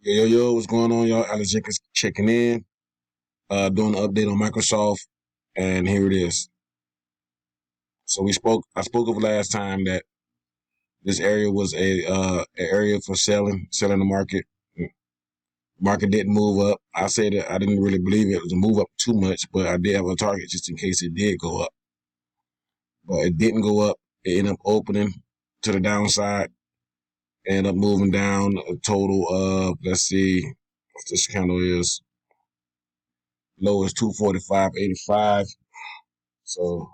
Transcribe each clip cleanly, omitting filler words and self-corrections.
Yo, what's going on, y'all? Alex Jenkins checking in, doing an update on Microsoft, and here it is. So I spoke of last time that this area was an area for selling the market. Market didn't move up. I said that I didn't really believe it was a move up too much, but I did have a target just in case it did go up. But it didn't go up. It ended up opening to the downside, ended up moving down a total of, let's see what this candle is. Low is 245.85. So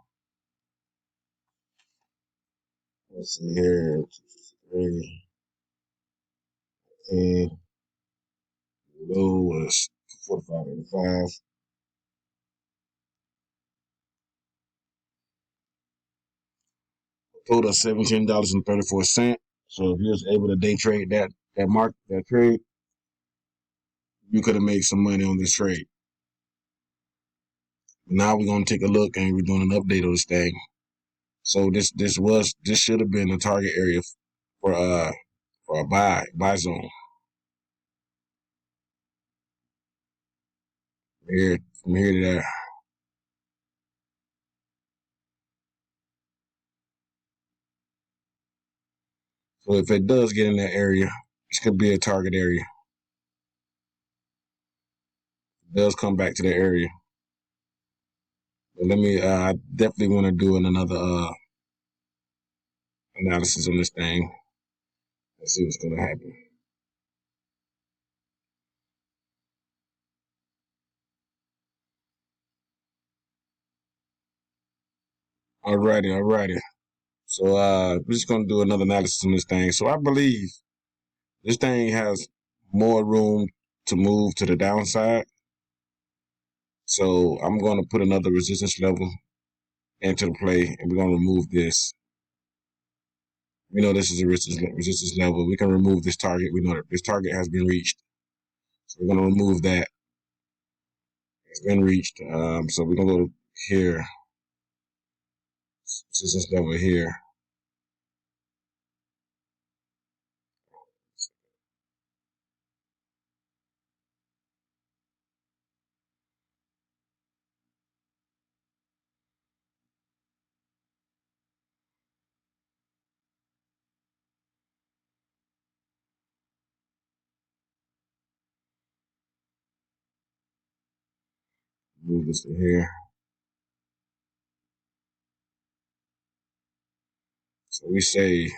let's see here. 3, and low was 245.85. Total of $17.34. So if you was able to day trade that trade, you could have made some money on this trade. Now we're gonna take a look and we're doing an update on this thing. So this should have been a target area for a buy zone. From here to there. So if it does get in that area, this could be a target area. It does come back to the area. But I definitely want to do another analysis on this thing. Let's see what's going to happen. Alrighty. So we're just going to do another analysis on this thing. So I believe this thing has more room to move to the downside. So I'm going to put another resistance level into the play, and we're going to remove this. We know this is a resistance level. We can remove this target. We know that this target has been reached. So we're going to remove that. It's been reached. So we're going to go here. Resistance level here. Move this to here. So we say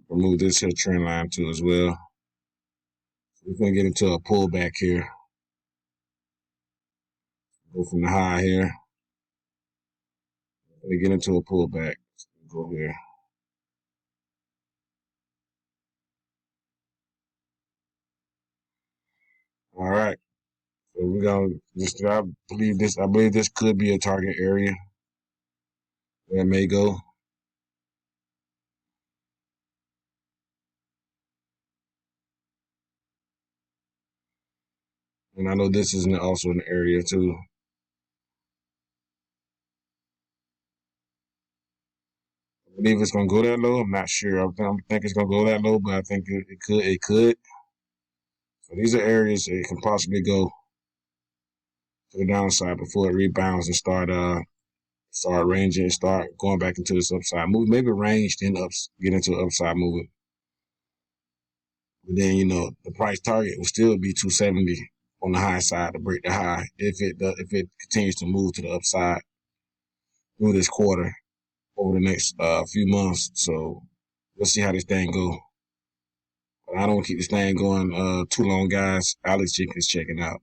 remove this here trend line too as well. So we're going to get into a pullback here. Go from the high here. We get into a pullback. So go here. All right. So we're gonna just I believe this could be a target area where it may go. And I know this is also an area too. I believe it's gonna go that low. I'm not sure. I think it's gonna go that low, but I think it could. So these are areas it can possibly go to the downside before it rebounds and start ranging, start going back into this upside move. Maybe range, then get into an upside movement. But then the price target will still be 270 on the high side to break the high if it continues to move to the upside through this quarter over the next few months. So we'll see how this thing go. But I don't keep this thing going too long, guys. Alex Jenkins checking out.